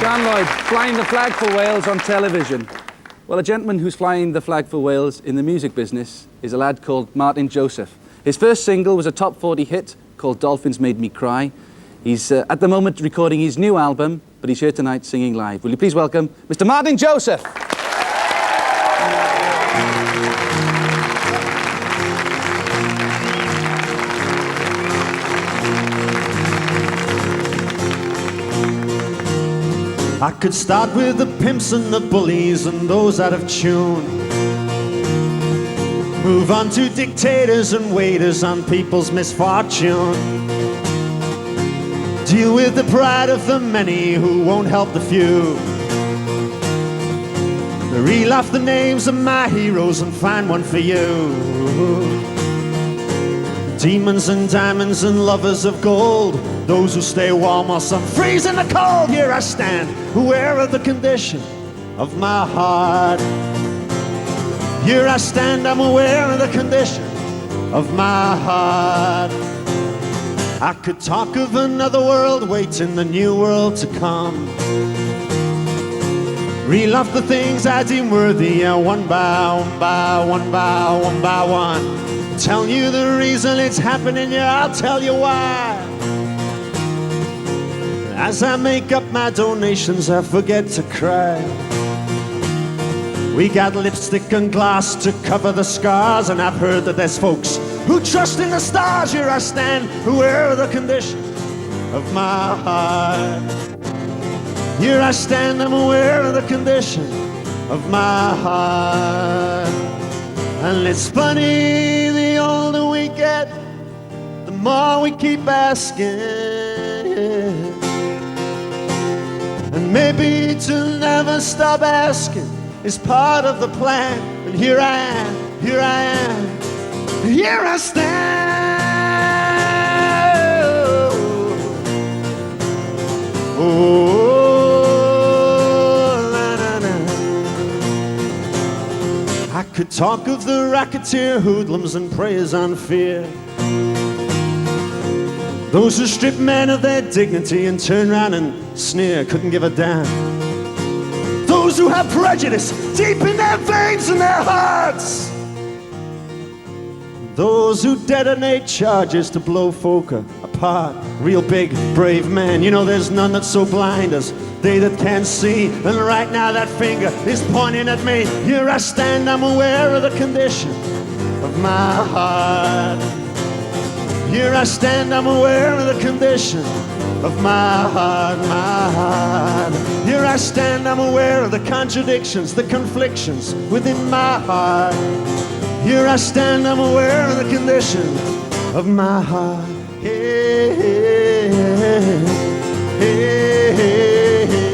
Dan Lloyd, flying the flag for Wales on television. Well, a gentleman who's flying the flag for Wales in the music business is a lad called Martyn Joseph. His first single was a top 40 hit called Dolphins Made Me Cry. He's at the moment recording his new album, but he's here tonight singing live. Will you please welcome Mr. Martyn Joseph? I could start with the pimps and the bullies and those out of tune. Move on to dictators and waiters on people's misfortune. Deal with the pride of the many who won't help the few. Reel off the names of my heroes and find one for you. Demons and diamonds and lovers of gold, those who stay warm while some freeze in the cold. Here I stand, aware of the condition of my heart. Here I stand, I'm aware of the condition of my heart. I could talk of another world waiting, the new world to come. Reel off the things I deem worthy, one by one by one by one by one. Tell you the reason it's happening, yeah, I'll tell you why. As I make up my donations, I forget to cry. We got lipstick and glass to cover the scars, and I've heard that there's folks who trust in the stars. Here I stand, aware of the condition of my heart. Here I stand, I'm aware of the condition of my heart. And it's funny, the older we get, the more we keep asking. And maybe to never stop asking is part of the plan. And here I am, here I am, here I stand. Oh, I could talk of the racketeer, hoodlums and preyers on fear. Those who strip men of their dignity and turn around and sneer, couldn't give a damn. Those who have prejudice deep in their veins and their hearts. Those who detonate charges to blow folk apart. Real big, brave men. You know there's none that's so blind as they that can't see. And right now that finger is pointing at me. Here I stand, I'm aware of the condition of my heart. Here I stand, I'm aware of the condition of my heart, my heart. Here I stand, I'm aware of the contradictions, the conflictions within my heart. Here I stand, I'm aware of the condition of my heart. Hey, hey, hey, hey, hey, hey, hey.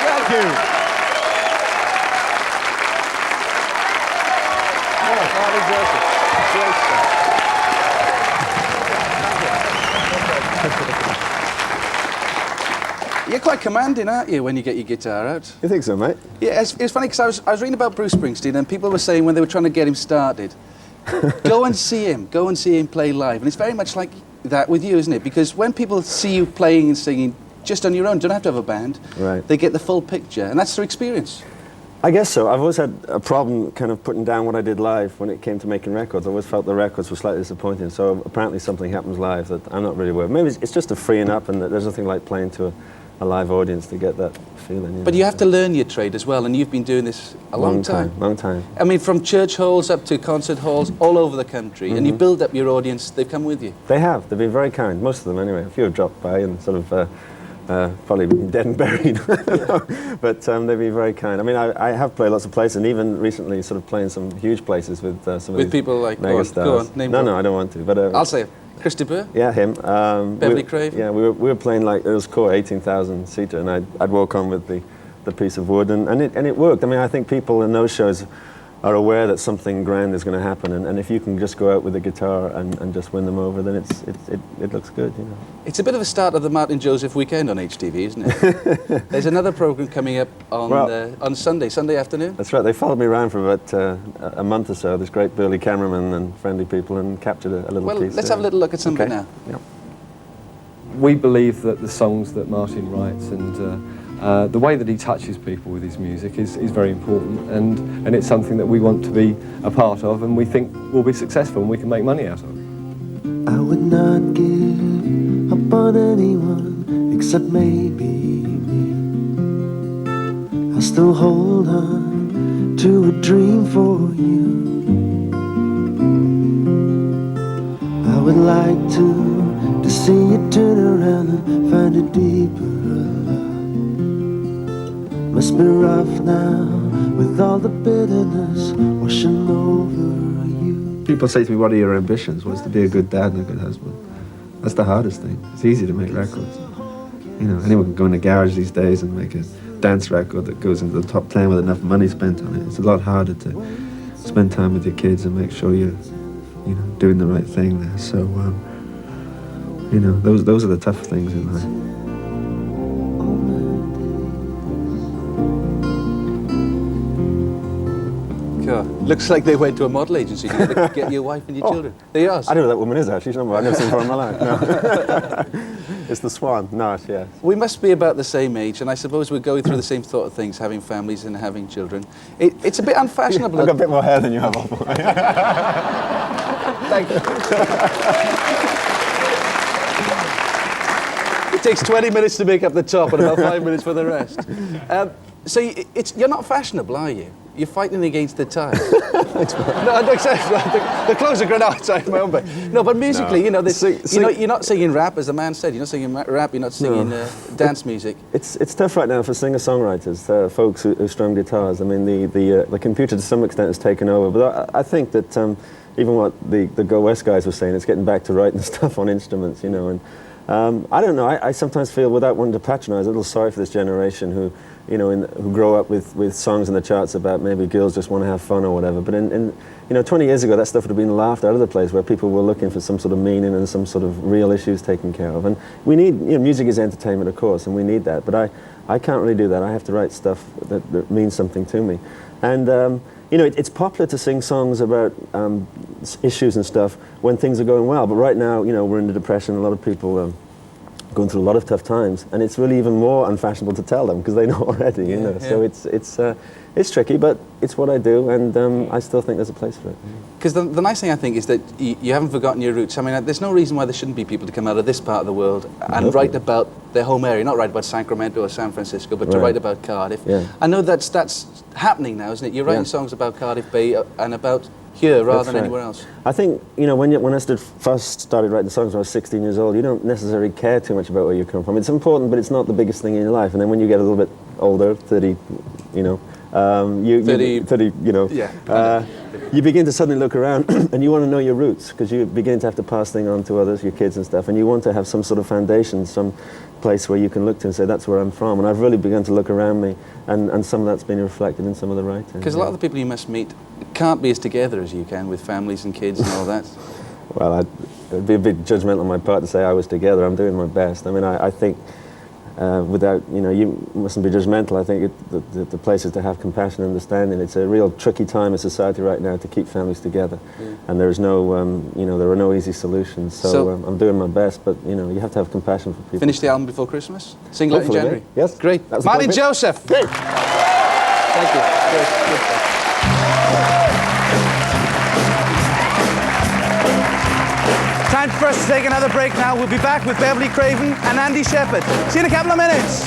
Thank you. You're quite commanding, aren't you, when you get your guitar out? You think so, mate? Yeah, it's funny because I was reading about Bruce Springsteen and people were saying when they were trying to get him started, go and see him play live. And it's very much like that with you, isn't it? Because when people see you playing and singing just on your own, don't have to have a band, right? They get the full picture, and that's their experience. I guess so. I've always had a problem kind of putting down what I did live when it came to making records. I always felt the records were slightly disappointing, so apparently something happens live that I'm not really aware of. Maybe it's just a freeing up, and there's nothing like playing to a live audience to get that feeling. But you have to learn your trade as well, and you've been doing this a long time. Long time. I mean, from church halls up to concert halls all over the country, and you build up your audience, they've come with you. They have. They've been very kind, most of them anyway. A few have dropped by and sort of probably been dead and buried, but they've been very kind. I mean, I have played lots of places, and even recently sort of playing some huge places with some of these people like mega stars. Go on, name no, drop. no, I don't want to. But I'll say it. Christopher? Yeah, him. Beverly Craven? Yeah, we were playing like, it was called 18,000 seater, and I'd walk on with the piece of wood, and it worked. I mean, I think people in those shows are aware that something grand is going to happen, and if you can just go out with a guitar and just win them over, then it looks good, you know. It's a bit of a start of the Martyn Joseph weekend on HTV, isn't it? There's another programme coming up on Sunday afternoon. That's right. They followed me around for about a month or so, this great burly cameraman and friendly people, and captured a little piece. Well, let's have a little look at some of it now. Yep. We believe that the songs that Martyn writes and the way that he touches people with his music is very important, and it's something that we want to be a part of, and we think will be successful and we can make money out of. I would not give up on anyone except maybe me. I still hold on to a dream for you. I would like to see you turn around and find a deeper love. Must be rough now with all the bitterness washing over you. People say to me, what are your ambitions? Well, it's to be a good dad and a good husband. That's the hardest thing. It's easy to make records. You know, anyone can go in a garage these days and make a dance record that goes into the top 10 with enough money spent on it. It's a lot harder to spend time with your kids and make sure you're, you know, doing the right thing there. So, you know, those are the tough things in life. Looks like they went to a model agency to get your wife and your children. There you are. I know who that woman is, actually. I've never seen her in my life. No. It's the Swan. No, yeah. We must be about the same age, and I suppose we're going through the same sort of things, having families and having children. It's a bit unfashionable. I've got a bit more hair than you have, old boy. Thank you. It takes 20 minutes to make up the top and about 5 minutes for the rest. So you're not fashionable, are you? You're fighting against the tide. No, the clothes are going outside my own bed. No, but musically, no. You know, you're not singing rap, as the man said. You're not singing rap. You're not singing dance music. It's tough right now for singer-songwriters, folks who strum guitars. I mean, the computer to some extent has taken over. But I think that even what the Go West guys were saying, it's getting back to writing stuff on instruments, you know. And I don't know. I sometimes feel, without wanting to patronise, a little sorry for this generation who, you know, who grow up with songs in the charts about maybe girls just want to have fun or whatever. But you know, 20 years ago, that stuff would have been laughed out of the place, where people were looking for some sort of meaning and some sort of real issues taken care of. And we need, you know, music is entertainment, of course, and we need that. But I can't really do that. I have to write stuff that means something to me. And you know, it's popular to sing songs about issues and stuff when things are going well. But right now, you know, we're in the Depression. A lot of people going through a lot of tough times, and it's really even more unfashionable to tell them because they know already, you know. So it's tricky, but it's what I do, and I still think there's a place for it. Because the nice thing, I think, is that you haven't forgotten your roots. I mean, there's no reason why there shouldn't be people to come out of this part of the world and write about their home area, not write about Sacramento or San Francisco, but to write about Cardiff. Yeah. I know that's happening now, isn't it? You're writing songs about Cardiff Bay and about here rather than anywhere else. I think, you know, when I first started writing songs when I was 16 years old, you don't necessarily care too much about where you come from. It's important, but it's not the biggest thing in your life. And then when you get a little bit older, 30, you know, 30, you know, you begin to suddenly look around and you want to know your roots, because you begin to have to pass things on to others, your kids and stuff, and you want to have some sort of foundation, some place where you can look to and say, that's where I'm from. And I've really begun to look around me, and some of that's been reflected in some of the writing. Because a lot of the people you must meet can't be as together as you can, with families and kids and all that. Well, it'd be a bit judgmental on my part to say I was together. I'm doing my best. I mean, I think without, you know, you mustn't be judgmental. I think the place is to have compassion and understanding. It's a real tricky time in society right now to keep families together. And there is no, you know, there are no easy solutions. So I'm doing my best, but, you know, you have to have compassion for people. Finish the album before Christmas? Single out in January? Yes. Great. Martyn Joseph. Great. Thank you. Good. Time for us to take another break now. We'll be back with Beverly Craven and Andy Shepherd. See you in a couple of minutes.